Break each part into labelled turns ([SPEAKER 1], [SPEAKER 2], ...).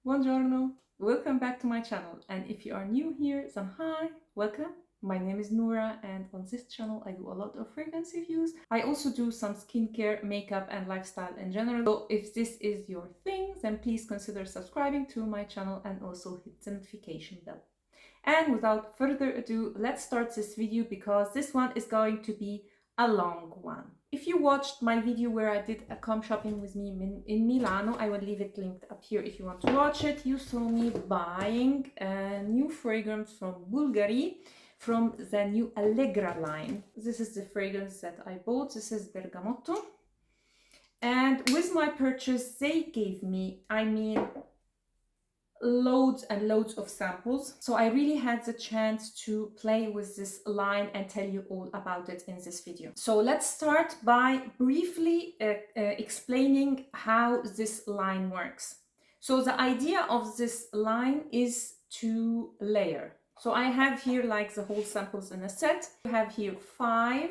[SPEAKER 1] Buongiorno, welcome back to my channel, and if you are new here, then hi, welcome. My name is Noura, and on this channel I do a lot of fragrance reviews. I also do some skincare, makeup and lifestyle in general. So if this is your thing, then please consider subscribing to my channel and also hit the notification bell. And without further ado, let's start this video because this one is going to be a long one. If you watched my video where I did a come shopping with me in Milano, I will leave it linked up here if you want to watch it. You saw me buying a new fragrance from Bulgari from the new Allegra line. This is the fragrance that I bought. This is Bergamot. And with my purchase, they gave me, loads and loads of samples, so I really had the chance to play with this line and tell you all about it in this video. So let's start by briefly explaining how this line works. So the idea of this line is to layer. So I have here like the whole samples in a set. You have here 5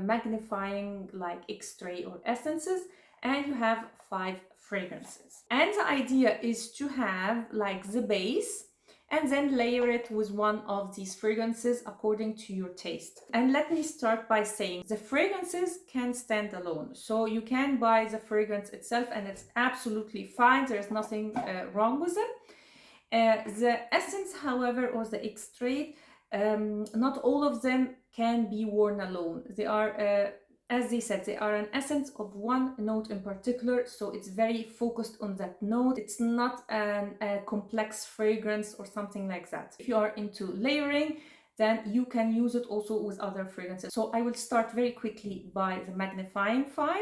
[SPEAKER 1] magnifying like X-ray or essences, and you have 5 fragrances. And the idea is to have like the base and then layer it with one of these fragrances according to your taste. And let me start by saying the fragrances can stand alone. So you can buy the fragrance itself and it's absolutely fine. There's nothing wrong with it. The essence, however, or the extrait, not all of them can be worn alone. They are as they said, they are an essence of one note in particular, so it's very focused on that note. It's not a complex fragrance or something like that. If you are into layering, then you can use it also with other fragrances. So I will start very quickly by the Magnifying 5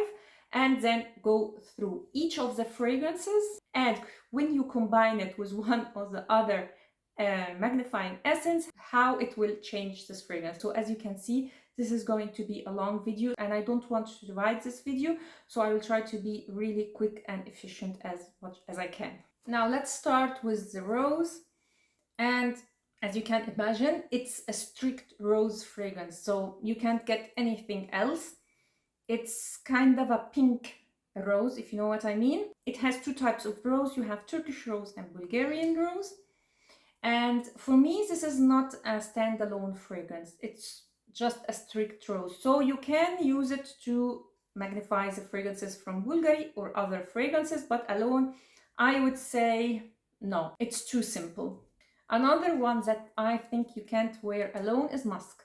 [SPEAKER 1] and then go through each of the fragrances. And when you combine it with one or the other magnifying essence, how it will change this fragrance. So as you can see, this is going to be a long video and I don't want to divide this video, so I will try to be really quick and efficient as much as I can. Now let's start with the rose, and as you can imagine, it's a strict rose fragrance, so you can't get anything else. It's kind of a pink rose, if you know what I mean. It has 2 types of rose. You have Turkish rose and Bulgarian rose. And for me, this is not a standalone fragrance. It's just a strict rose. So you can use it to magnify the fragrances from Bulgari or other fragrances, but alone, I would say no, it's too simple. Another one that I think you can't wear alone is Musk.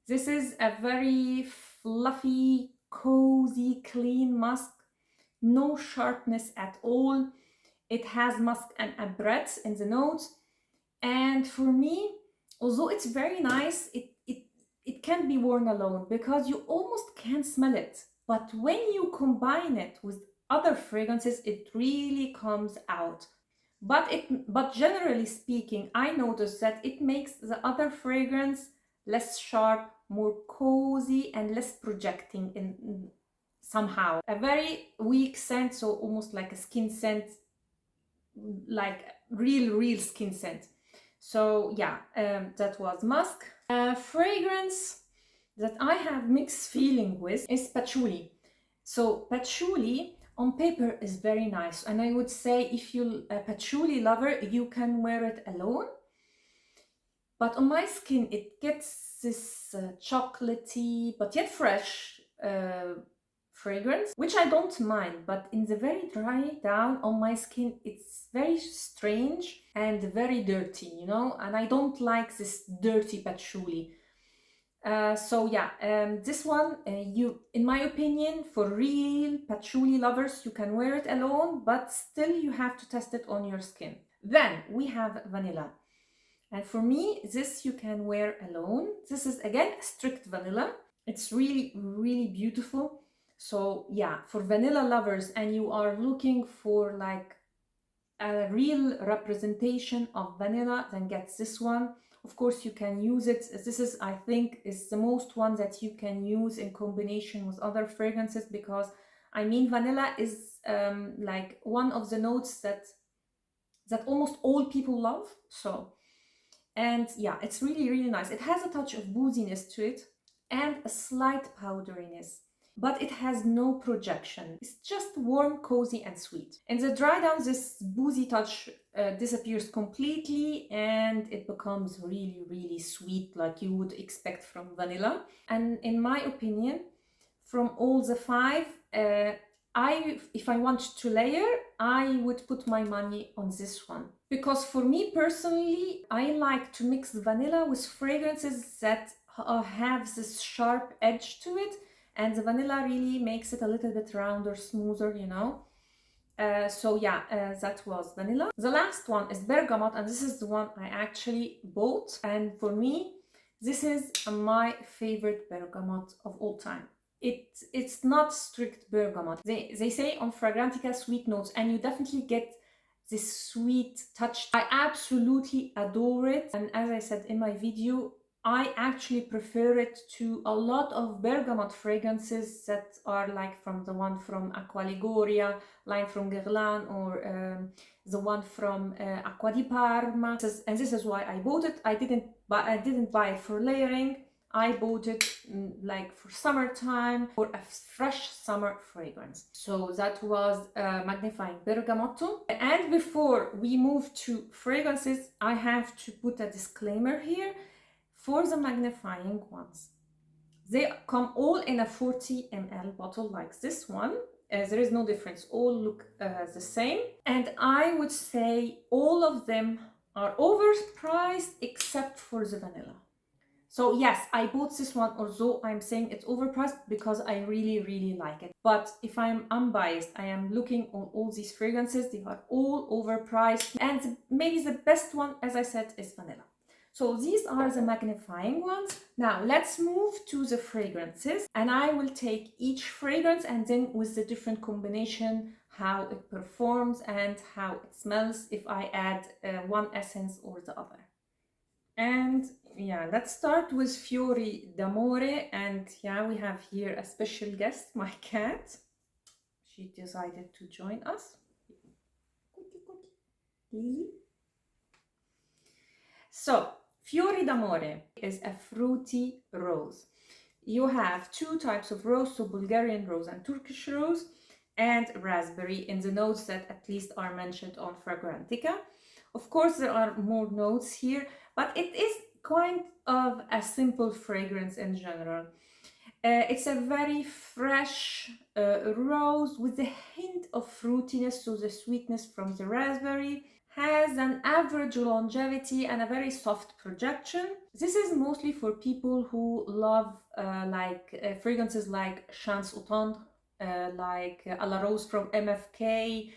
[SPEAKER 1] This is a very fluffy, cozy, clean musk. No sharpness at all. It has musk and a breadth in the notes. And for me, although it's very nice, it can't be worn alone because you almost can't smell it. But when you combine it with other fragrances, it really comes out. But generally speaking, I noticed that it makes the other fragrance less sharp, more cozy and less projecting in somehow. A very weak scent, so almost like a skin scent, like real skin scent. So yeah, that was Musk. A fragrance that I have mixed feeling with is Patchouli. So Patchouli on paper is very nice, and I would say if you're a patchouli lover, you can wear it alone. But on my skin, it gets this chocolatey but yet fresh fragrance, which I don't mind, but in the very dry down on my skin, it's very strange and very dirty, you know, and I don't like this dirty patchouli. So yeah, this one, in my opinion, for real patchouli lovers, you can wear it alone, but still you have to test it on your skin. Then we have vanilla. And for me, this you can wear alone. This is again strict vanilla. It's really beautiful. So yeah, for vanilla lovers and you are looking for like a real representation of vanilla, then get this one. Of course, you can use it. This is, I think, is the most one that you can use in combination with other fragrances, because I mean, vanilla is like one of the notes that almost all people love. So, and yeah, it's really nice. It has a touch of booziness to it and a slight powderiness. but it has no projection. It's just warm, cozy, and sweet. In the dry down, this boozy touch disappears completely and it becomes really, really sweet, like you would expect from vanilla. And in my opinion, from all the five, if I want to layer, I would put my money on this one. Because for me personally, I like to mix the vanilla with fragrances that have this sharp edge to it, and the vanilla really makes it a little bit rounder, smoother, you know. So yeah, that was vanilla. The last one is Bergamot, and this is the one I actually bought, and for me, this is my favorite Bergamot of all time. It's not strict bergamot. They say on Fragrantica sweet notes, and you definitely get this sweet touch. I absolutely adore it, and as I said in my video, I actually prefer it to a lot of bergamot fragrances that are like from the one from Acqua Liguria, line from Guerlain, or the one from Acqua di Parma. And this is why I bought it. I didn't buy it for layering. I bought it like for summertime, for a fresh summer fragrance. So that was Magnifying Bergamotto. And before we move to fragrances, I have to put a disclaimer here. For the magnifying ones, they come all in a 40 ml bottle like this one. There is no difference, all look the same. And I would say all of them are overpriced except for the vanilla. So yes, I bought this one, although I'm saying it's overpriced because I really, really like it. But if I'm unbiased, I am looking on all these fragrances, they are all overpriced. And maybe the best one, as I said, is vanilla. So these are the magnifying ones. Now let's move to the fragrances, and I will take each fragrance and then with the different combination, how it performs and how it smells if I add one essence or the other. And yeah, let's start with Fiori d'Amore, and yeah, we have here a special guest, my cat. She decided to join us. So, Fiori d'Amore is a fruity rose. You have two types of rose, so Bulgarian rose and Turkish rose, and raspberry in the notes that at least are mentioned on Fragrantica. Of course, there are more notes here, but it is kind of a simple fragrance in general. It's a very fresh rose with a hint of fruitiness, so the sweetness from the raspberry has an average longevity and a very soft projection. This is mostly for people who love fragrances like Chance Automne, like à la Rose from MFK,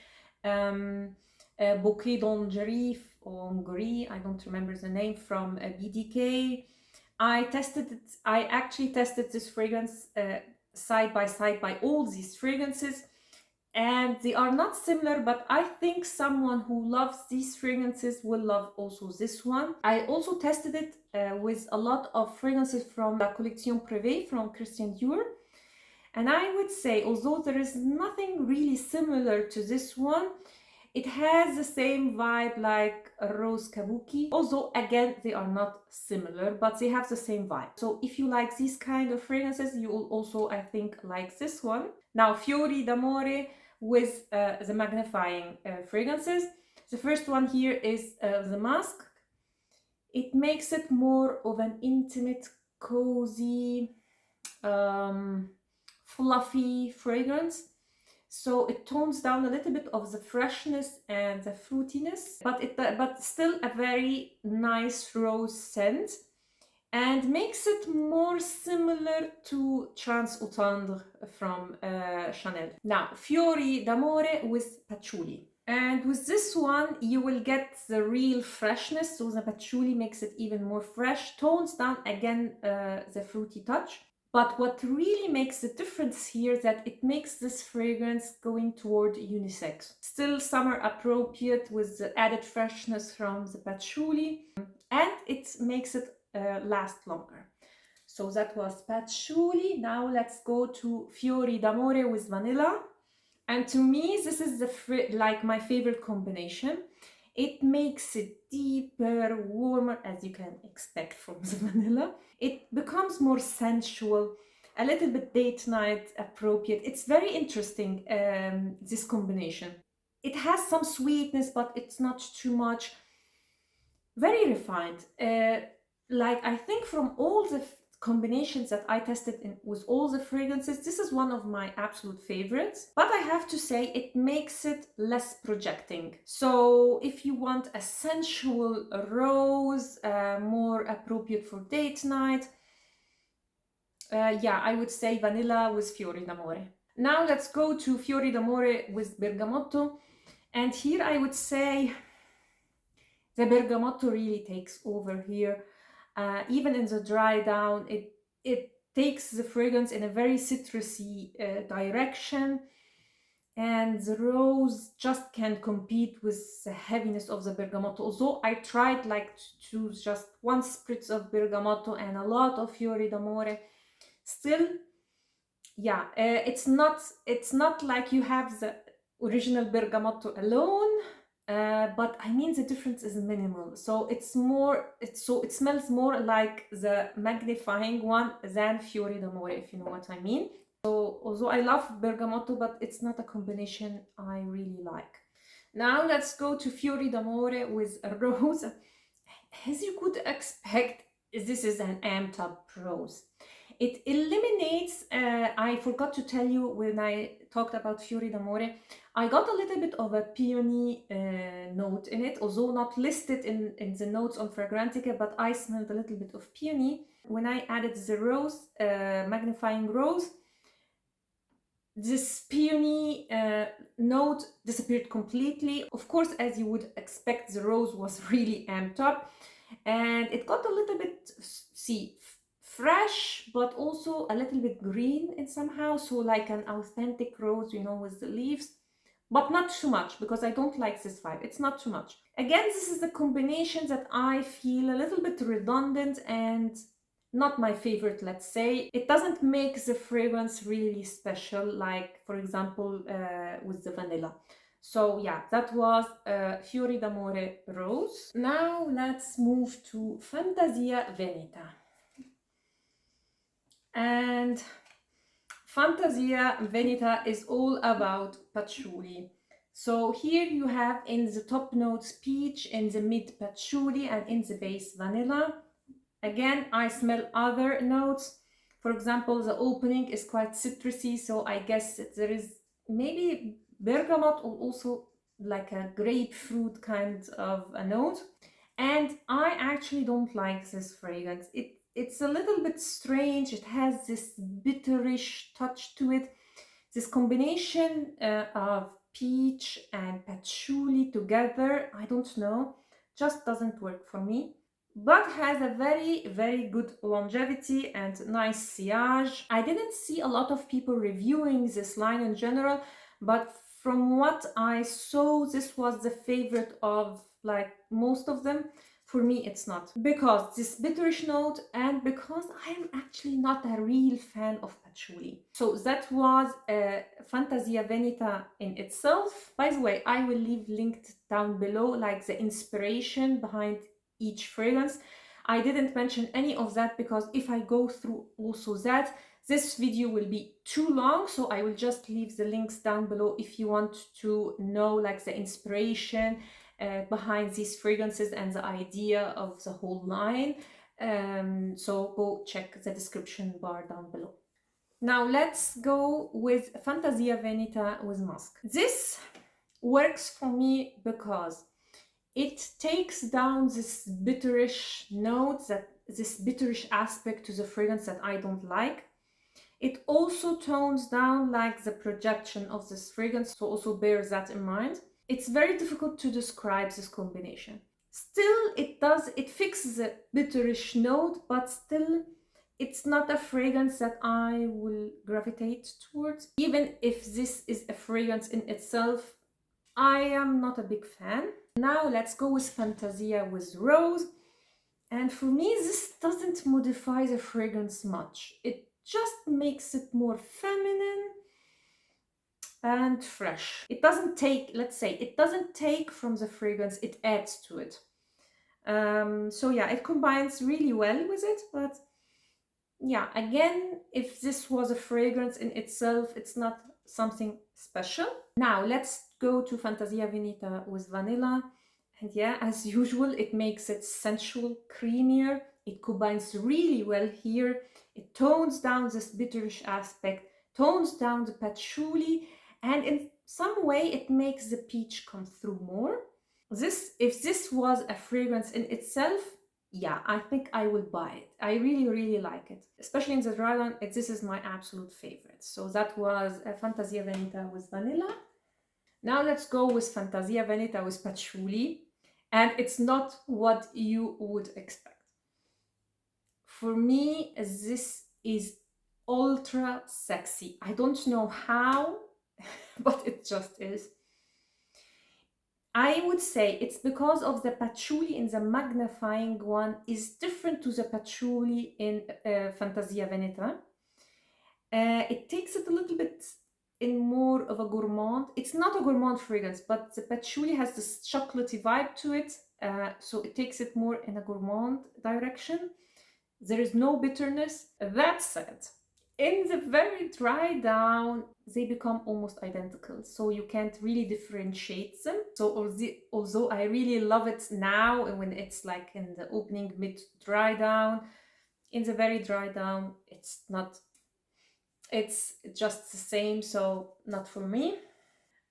[SPEAKER 1] Bouquet d'Angérie or Ngori, I don't remember the name, from BDK. I actually tested this fragrance side by side by all these fragrances, and they are not similar, but I think someone who loves these fragrances will love also this one. I also tested it with a lot of fragrances from La Collection Privée from Christian Dior, and I would say, although there is nothing really similar to this one, it has the same vibe like Rose Kabuki, although again they are not similar, but they have the same vibe. So if you like these kind of fragrances, you will also, I think, like this one. Now, Fiori d'Amore with the magnifying fragrances. The first one here is the Musk. It makes it more of an intimate, cozy, fluffy fragrance. So it tones down a little bit of the freshness and the fruitiness, but still a very nice rose scent, and makes it more similar to Chance Automne from Chanel. Now, Fiori d'Amore with Patchouli. And with this one, you will get the real freshness, so the patchouli makes it even more fresh, tones down again the fruity touch. But what really makes the difference here is that it makes this fragrance going toward unisex. Still summer appropriate with the added freshness from the patchouli, and it makes it last longer. So that was patchouli. Now let's go to Fiori d'Amore with vanilla. And to me, this is like my favorite combination. It makes it deeper, warmer, as you can expect from the vanilla. It becomes more sensual, a little bit date night appropriate. It's very interesting, this combination. It has some sweetness, but it's not too much. Very refined. Like I think from all the combinations that I tested with all the fragrances, this is one of my absolute favorites. But I have to say it makes it less projecting. So if you want a sensual rose, more appropriate for date night, yeah, I would say vanilla with Fiorida Mori. Now let's go to Fiorida Mori with Bergamotto. And here I would say the Bergamotto really takes over here. Even in the dry down, it takes the fragrance in a very citrusy direction, and the rose just can't compete with the heaviness of the Bergamotto. Although I tried like to choose just one spritz of Bergamotto and a lot of Fiori d'Amore, still, yeah, it's not like you have the original Bergamotto alone. But I mean the difference is minimal, so it smells more like the Magnifying one than Fiori d'Amore, if you know what I mean. So although I love Bergamotto, but it's not a combination I really like. Now let's go to Fiori d'Amore with rose. As you could expect, this is an amped up rose. It eliminates, I forgot to tell you when I talked about Fiori d'Amore, I got a little bit of a peony note in it, although not listed in the notes on Fragrantica, but I smelled a little bit of peony. When I added the rose, Magnifying rose, this peony note disappeared completely. Of course, as you would expect, the rose was really amped up, and it got a little bit, fresh, but also a little bit green in somehow, so like an authentic rose, you know, with the leaves, but not too much, because I don't like this vibe. It's not too much. Again, this is the combination that I feel a little bit redundant and not my favorite, let's say. It doesn't make the fragrance really special, like for example with the vanilla. So yeah, that was Fiori d'Amore rose. Now let's move to Fantasia Veneta. And Fantasia Veneta is all about patchouli. So here you have in the top notes peach, in the mid patchouli, and in the base vanilla. Again, I smell other notes. For example, the opening is quite citrusy, so I guess there is maybe bergamot or also like a grapefruit kind of a note. And I actually don't like this fragrance. It's a little bit strange. It has this bitterish touch to it. This combination of peach and patchouli together, I don't know, just doesn't work for me. But has a very, very good longevity and nice sillage. I didn't see a lot of people reviewing this line in general, but from what I saw, this was the favorite of like most of them. For me, it's not, because this bitterish note and because I'm actually not a real fan of patchouli. So that was Fantasia Veneta in itself. By the way, I will leave linked down below like the inspiration behind each fragrance. I didn't mention any of that because if I go through also that, this video will be too long, so I will just leave the links down below if you want to know like the inspiration behind these fragrances and the idea of the whole line. So go check the description bar down below. Now let's go with Fantasia Veneta with Musk. This works for me because it takes down this bitterish note, this bitterish aspect to the fragrance that I don't like. It also tones down like the projection of this fragrance, so also bear that in mind. It's very difficult to describe this combination. Still, it fixes the bitterish note, but still it's not a fragrance that I will gravitate towards. Even if this is a fragrance in itself, I am not a big fan. Now let's go with Fantasia with Rose. And for me, this doesn't modify the fragrance much. It just makes it more feminine and fresh. It doesn't take, let's say, it doesn't take from the fragrance, it adds to it. So yeah, it combines really well with it, but yeah, again, if this was a fragrance in itself, it's not something special. Now let's go to Fantasia Veneta with vanilla. And yeah, as usual, it makes it sensual, creamier. It combines really well here. It tones down this bitterish aspect, tones down the patchouli, and in some way it makes the peach come through more. If this was a fragrance in itself, yeah, I think I will buy it. I really, really like it. Especially in the dry run, this is my absolute favorite. So that was Fantasia Veneta with vanilla. Now let's go with Fantasia Veneta with patchouli. And it's not what you would expect. For me, this is ultra sexy. I don't know how, but it just is. I would say it's because of the patchouli in the Magnifying one is different to the patchouli in Fantasia Veneta. It takes it a little bit in more of a gourmand. It's not a gourmand fragrance, but the patchouli has this chocolatey vibe to it, so it takes it more in a gourmand direction. There is no bitterness. That said, in the very dry down, they become almost identical, so you can't really differentiate them. So although I really love it now when it's like in the opening mid dry down, in the very dry down, it's not, it's just the same, so not for me.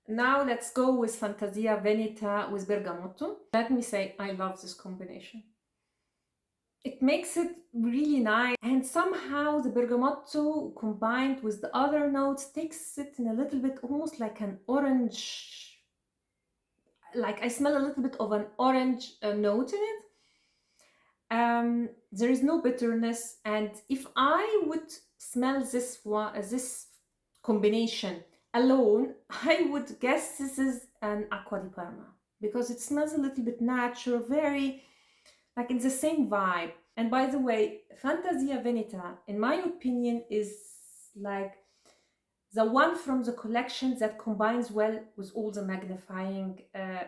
[SPEAKER 1] Now let's go with Fantasia Veneta with Bergamot. Let me say, I love this combination. It makes it really nice, and somehow the bergamot combined with the other notes takes it in a little bit almost like an orange, like I smell a little bit of an orange note in it. There is no bitterness, and if I would smell this combination alone, I would guess this is an Acqua di Parma, because it smells a little bit natural, very like it's the same vibe. And by the way, Fantasia Veneta, in my opinion, is like the one from the collection that combines well with all the Magnifying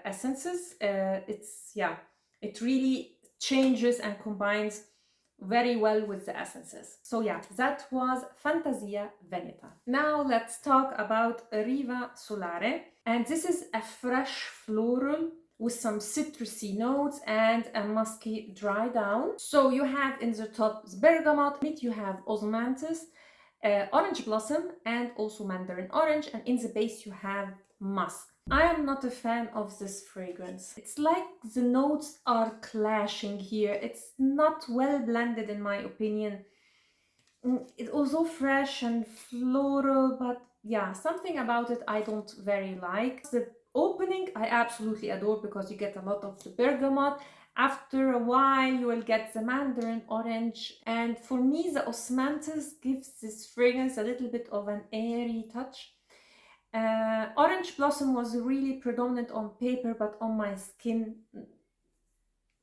[SPEAKER 1] essences. It really changes and combines very well with the essences. So yeah, that was Fantasia Veneta. Now let's talk about Riva Solare. And this is a fresh floral with some citrusy notes and a musky dry down. So you have in the top bergamot, you have osmanthus, orange blossom, and also mandarin orange, and in the base you have musk. I am not a fan of this fragrance. It's like the notes are clashing here. It's not well blended in my opinion. It's also fresh and floral, but yeah, something about it I don't very like. The opening I absolutely adore because you get a lot of the bergamot. After a while you will get the mandarin orange, and for me the osmanthus gives this fragrance a little bit of an airy touch. Orange blossom was really predominant on paper, but on my skin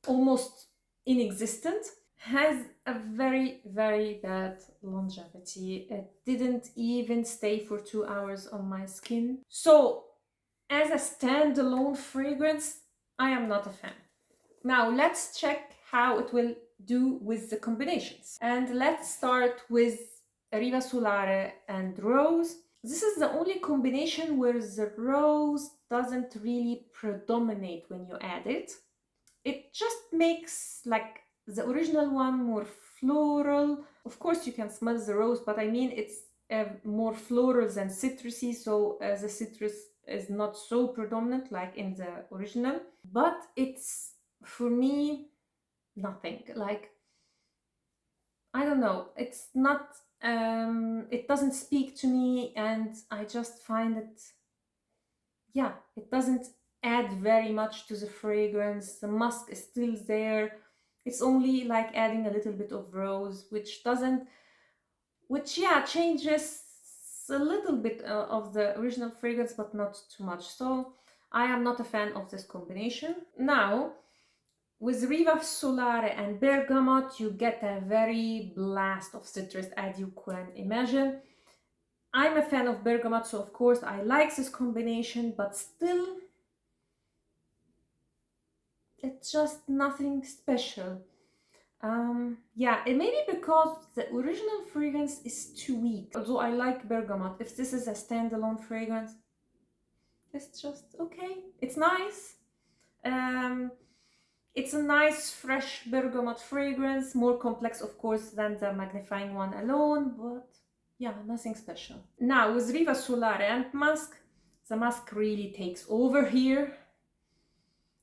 [SPEAKER 1] almost inexistent. Has a very, very bad longevity. It didn't even stay for 2 hours on my skin. So as a standalone fragrance, I am not a fan. Now let's check how it will do with the combinations. And let's start with Riva Solare and Rose. This is the only combination where the rose doesn't really predominate when you add it. It just makes like the original one more floral. Of course you can smell the rose, but I mean it's more floral than citrusy, so the citrus is not so predominant like in the original. But it's, for me, nothing. Like, I don't know, it's not, it doesn't speak to me, and I just find it, yeah, it doesn't add very much to the fragrance. The musk is still there. It's only like adding a little bit of rose, which changes a little bit of the original fragrance, but not too much. So I am not a fan of this combination. Now, with Riva Solare and Bergamot, you get a very blast of citrus, as you can imagine. I'm a fan of Bergamot, so of course I like this combination, but still, it's just nothing special. Yeah, it may be because the original fragrance is too weak. Although I like Bergamot. If this is a standalone fragrance, it's just okay. It's nice. It's a nice fresh bergamot fragrance, more complex of course than the Magnifying one alone, but yeah, nothing special. Now with Riva Solare and Musk, the Musk really takes over here.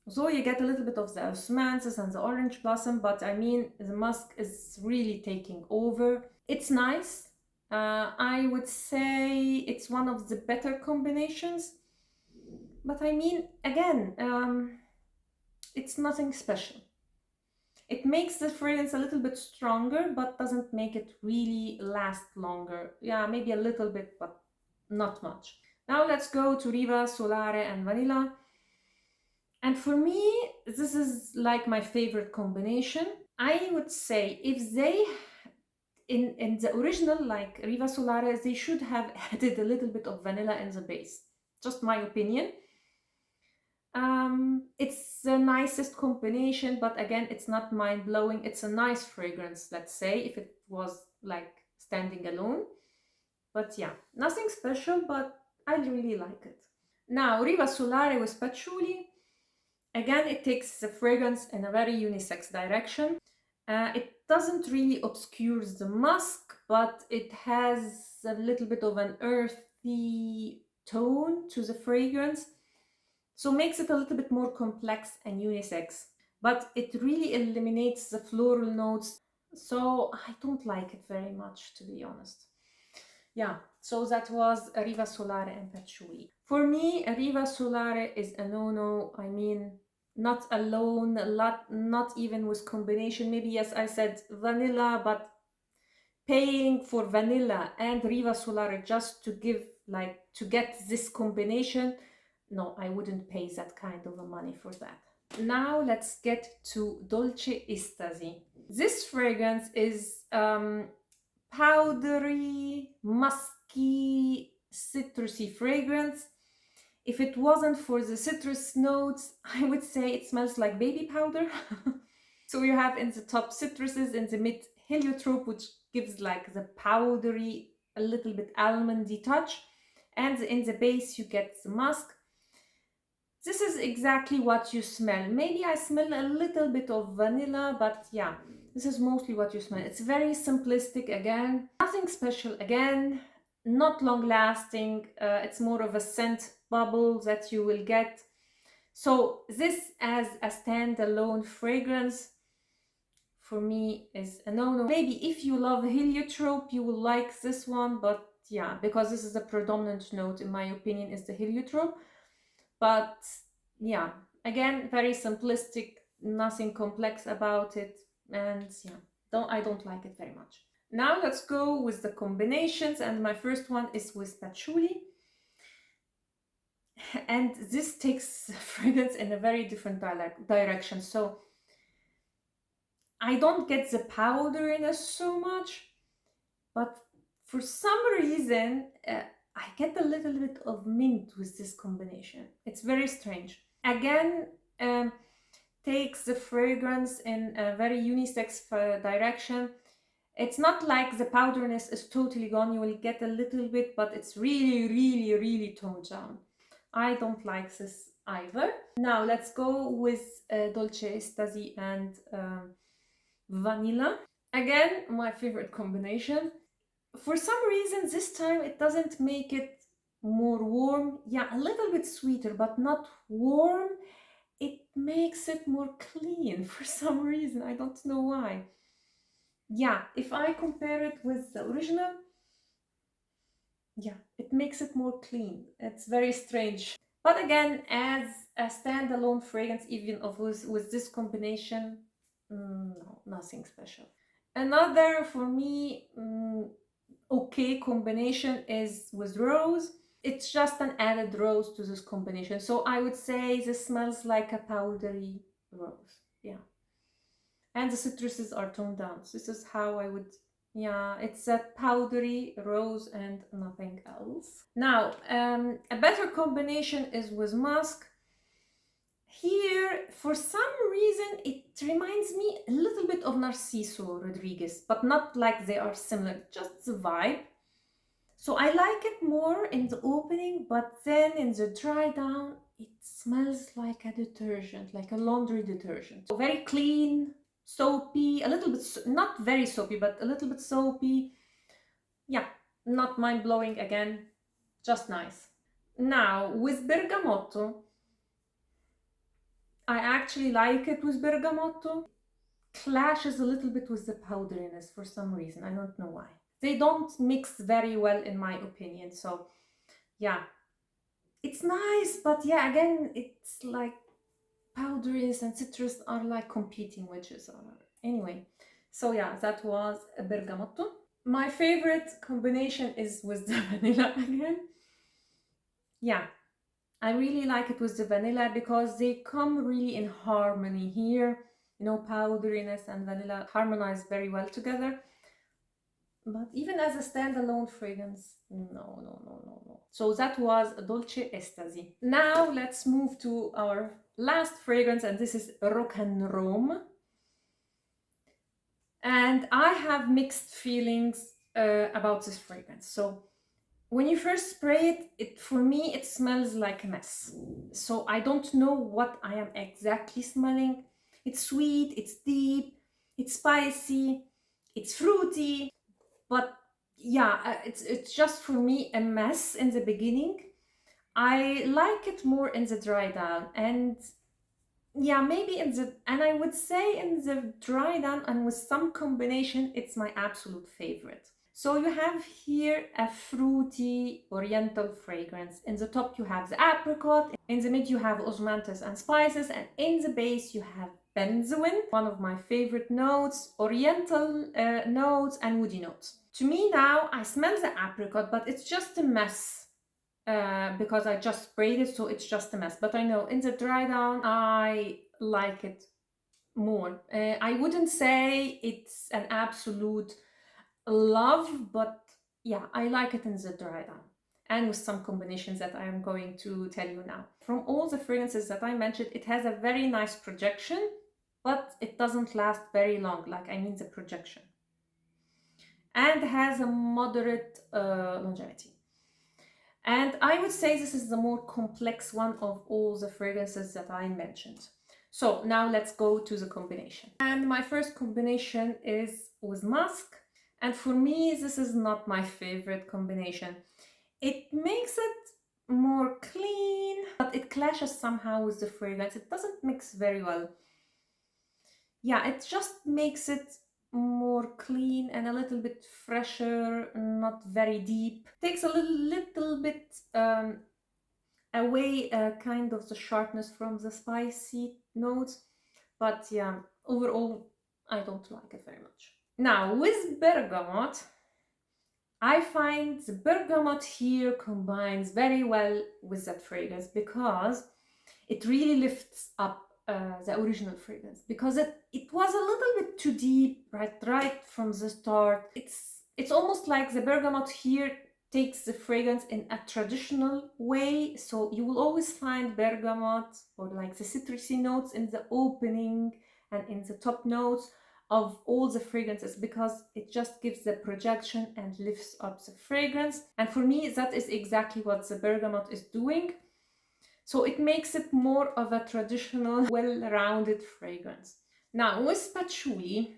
[SPEAKER 1] So you get a little bit of the osmanthus and the orange blossom, but I mean the Musk is really taking over. It's nice. I would say it's one of the better combinations, but I mean again, it's nothing special. It makes the fragrance a little bit stronger, but doesn't make it really last longer. Yeah, maybe a little bit, but not much. Now let's go to Riva Solare and Vanilla. And for me, this is like my favorite combination. I would say if they, in the original, like Riva Solare, they should have added a little bit of vanilla in the base. Just my opinion. It's the nicest combination, but again, it's not mind-blowing. It's a nice fragrance, let's say, if it was like standing alone. But yeah, nothing special, but I really like it. Now, Riva Solare with Patchouli. Again, it takes the fragrance in a very unisex direction. It doesn't really obscure the musk, but it has a little bit of an earthy tone to the fragrance. So makes it a little bit more complex and unisex. But it really eliminates the floral notes. So I don't like it very much, to be honest. Yeah, so that was Riva Solare and Patchouli. For me, Riva Solare is a no-no. I mean, not alone, not even with combination. Maybe, yes, I said vanilla, but paying for vanilla and Riva Solare just to give, like, to get this combination, no, I wouldn't pay that kind of a money for that. Now let's get to Dolce Estasi. This fragrance is powdery, musky, citrusy fragrance. If it wasn't for the citrus notes, I would say it smells like baby powder. So you have in the top citruses, in the mid heliotrope, which gives like the powdery, a little bit almondy touch, and in the base you get the musk. This is exactly what you smell. Maybe I smell a little bit of vanilla, but yeah, this is mostly what you smell. It's very simplistic again, nothing special again, not long lasting. It's more of a scent bubble that you will get. So this as a standalone fragrance for me is a no-no. Maybe if you love heliotrope, you will like this one, but yeah, because this is the predominant note in my opinion, is the heliotrope. But yeah, again, very simplistic, nothing complex about it, and yeah, I don't like it very much. Now let's go with the combinations, and my first one is with Patchouli. And this takes fragrance in a very different direction. So I don't get the powderiness so much, but for some reason, I get a little bit of mint with this combination. It's very strange. Again, takes the fragrance in a very unisex direction. It's not like the powderiness is totally gone. You will get a little bit, but it's really, really, really toned down. I don't like this either. Now let's go with Dolce Estasi and Vanilla. Again, my favorite combination. For some reason, this time it doesn't make it more warm. Yeah, a little bit sweeter, but not warm. It makes it more clean for some reason. I don't know why. Yeah, if I compare it with the original, yeah, it makes it more clean. It's very strange. But again, as a standalone fragrance, even with this combination, no, nothing special. Another, for me, okay combination is with rose. It's just an added rose to this combination. So I would say this smells like a powdery rose. Yeah. And the citruses are toned down. So this is how I would, yeah, it's a powdery rose and nothing else. Now, a better combination is with musk. Here, for some reason, it reminds me a little bit of Narciso Rodriguez, but not like they are similar, just the vibe. So I like it more in the opening, but then in the dry down, it smells like a detergent, like a laundry detergent. So very clean, soapy, a little bit, not very soapy, but a little bit soapy. Yeah, not mind-blowing again, just nice. Now, with Bergamotto, I actually like it with Bergamotto. Clashes a little bit with the powderiness for some reason. I don't know why. They don't mix very well in my opinion. So yeah, it's nice, but yeah, again, it's like powderiness and citrus are like competing with each other. Anyway, so yeah, that was a Bergamotto. My favorite combination is with the vanilla again. Yeah, I really like it with the vanilla because they come really in harmony here. You know, powderiness and vanilla harmonize very well together. But even as a standalone fragrance, no. So that was Dolce Estasi. Now let's move to our last fragrance, and this is Rock and Rome. And I have mixed feelings about this fragrance. So when you first spray it, for me, it smells like a mess. So I don't know what I am exactly smelling. It's sweet, it's deep, it's spicy, it's fruity. But yeah, it's just for me a mess in the beginning. I like it more in the dry down, and yeah, maybe and I would say in the dry down and with some combination, it's my absolute favorite. So you have here a fruity oriental fragrance. In the top you have the apricot, in the mid you have osmanthus and spices, and in the base you have benzoin, one of my favorite notes, oriental notes and woody notes. To me now, I smell the apricot, but it's just a mess because I just sprayed it, so it's just a mess. But I know in the dry down, I like it more. I wouldn't say it's an absolute love, but yeah, I like it in the dry down and with some combinations that I am going to tell you now. From all the fragrances that I mentioned, it has a very nice projection, but it doesn't last very long, like I mean the projection, and has a moderate longevity. And I would say this is the more complex one of all the fragrances that I mentioned. So now let's go to the combination. And my first combination is with Musk. And for me, this is not my favorite combination. It makes it more clean, but it clashes somehow with the fragrance. It doesn't mix very well. Yeah, it just makes it more clean and a little bit fresher, not very deep. Takes a little bit away kind of the sharpness from the spicy notes. But yeah, overall, I don't like it very much. Now, with Bergamot, I find the Bergamot here combines very well with that fragrance because it really lifts up the original fragrance, because it was a little bit too deep right from the start. It's almost like the Bergamot here takes the fragrance in a traditional way, so you will always find bergamot or like the citrusy notes in the opening and in the top notes of all the fragrances, because it just gives the projection and lifts up the fragrance. And for me, that is exactly what the bergamot is doing. So it makes it more of a traditional, well-rounded fragrance. Now with patchouli,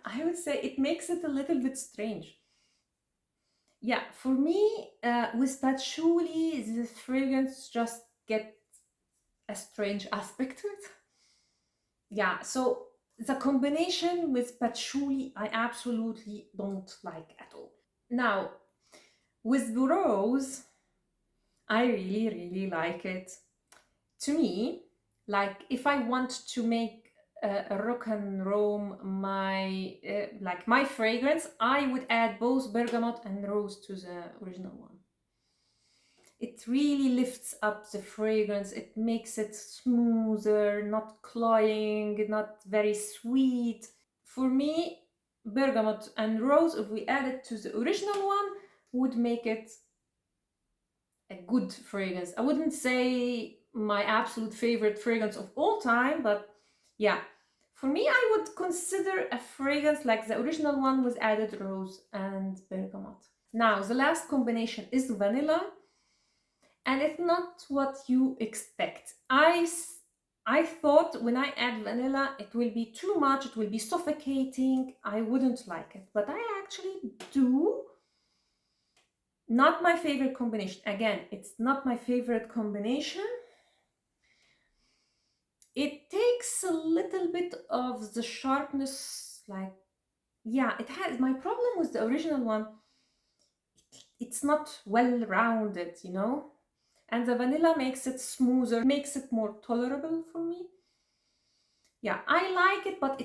[SPEAKER 1] I would say it makes it a little bit strange. Yeah, for me, with patchouli, the fragrance just gets a strange aspect to it. Yeah, so the combination with patchouli, I absolutely don't like at all. Now, with rose, I really like it. To me, like if I want to make a rock and roll my like my fragrance, I would add both bergamot and rose to the original one. It really lifts up the fragrance. It makes it smoother, not cloying, not very sweet. For me, bergamot and rose, if we add it to the original one, would make it a good fragrance. I wouldn't say my absolute favorite fragrance of all time, but yeah, for me, I would consider a fragrance like the original one with added rose and bergamot. Now, the last combination is vanilla, and it's not what you expect. I thought when I add vanilla, it will be too much, it will be suffocating, I wouldn't like it, but I actually do. Not my favorite combination. Again, it's not my favorite combination. It takes a little bit of the sharpness, like, yeah, it has. My problem with the original one, it's not well rounded, you know? And the vanilla makes it smoother, makes it more tolerable for me. Yeah, I like it, but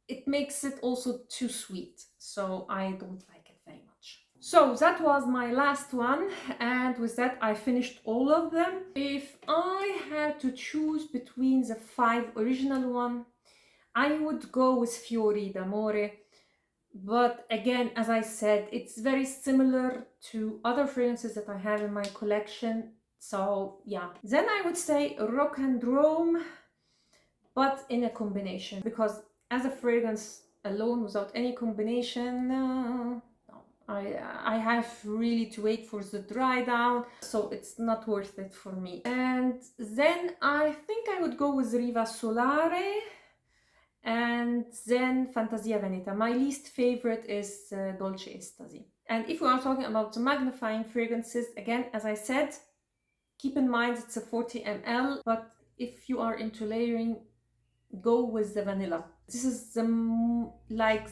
[SPEAKER 1] it makes it also too sweet, so I don't like it very much. So that was my last one, and with that I finished all of them. If I had to choose between the 5 original one, I would go with Fiorida Mori. But again, as I said, it's very similar to other fragrances that I have in my collection. So yeah, then I would say Rock and Rome, but in a combination, because as a fragrance alone without any combination, no, I have really to wait for the dry down, so it's not worth it for me. And then I think I would go with Riva Solare, and then Fantasia Veneta. My least favorite is Dolce Estasi. And if we are talking about the magnifying fragrances, again, as I said, keep in mind it's a 40 ml, but if you are into layering, go with the vanilla. This is the like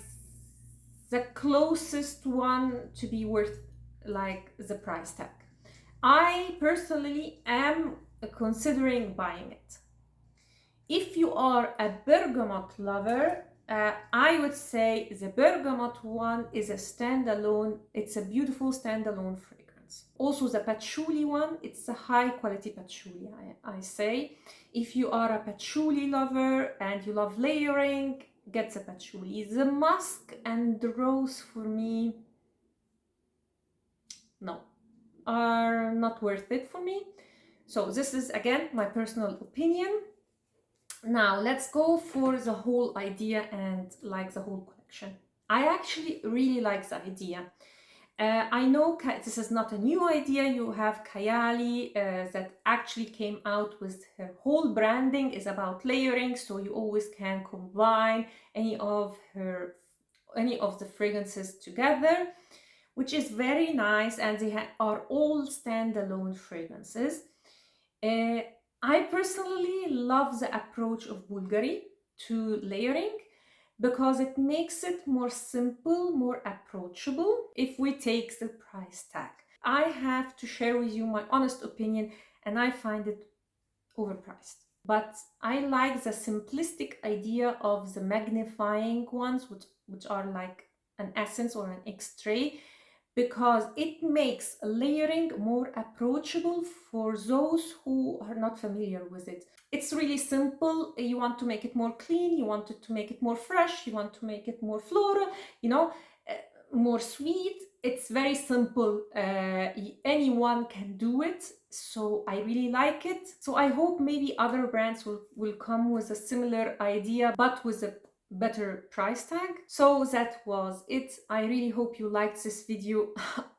[SPEAKER 1] the closest one to be worth like the price tag. I personally am considering buying it. If you are a bergamot lover, I would say the bergamot one is a standalone. It's a beautiful standalone fragrance. Also the patchouli one, it's a high quality patchouli, I say. If you are a patchouli lover and you love layering, get the patchouli. The musk and the rose for me, no, are not worth it for me. So this is again my personal opinion. Now let's go for the whole idea and like the whole collection. I actually really like the idea. I know this is not a new idea. You have Kayali that actually came out with her whole branding is about layering, so you always can combine any of the fragrances together, which is very nice, and they are all standalone fragrances. I personally love the approach of Bulgari to layering because it makes it more simple, more approachable if we take the price tag. I have to share with you my honest opinion, and I find it overpriced. But I like the simplistic idea of the magnifying ones, which are like an essence or an extrait, because it makes layering more approachable for those who are not familiar with it. It's really simple. You want to make it more clean, you want to make it more fresh, you want to make it more floral, you know, more sweet. It's very simple. Anyone can do it, so I really like it. So I hope maybe other brands will come with a similar idea, but with a better price tag. So that was it. I really hope you liked this video.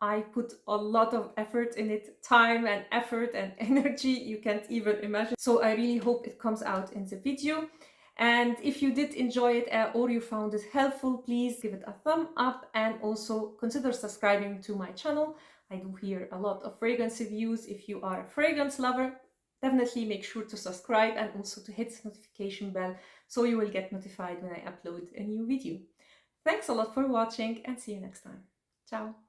[SPEAKER 1] I put a lot of effort in it, time and effort and energy you can't even imagine. So I really hope it comes out in the video. And if you did enjoy it or you found it helpful, please give it a thumb up and also consider subscribing to my channel. I do here a lot of fragrance reviews. If you are a fragrance lover, definitely make sure to subscribe and also to hit the notification bell so you will get notified when I upload a new video. Thanks a lot for watching and see you next time. Ciao!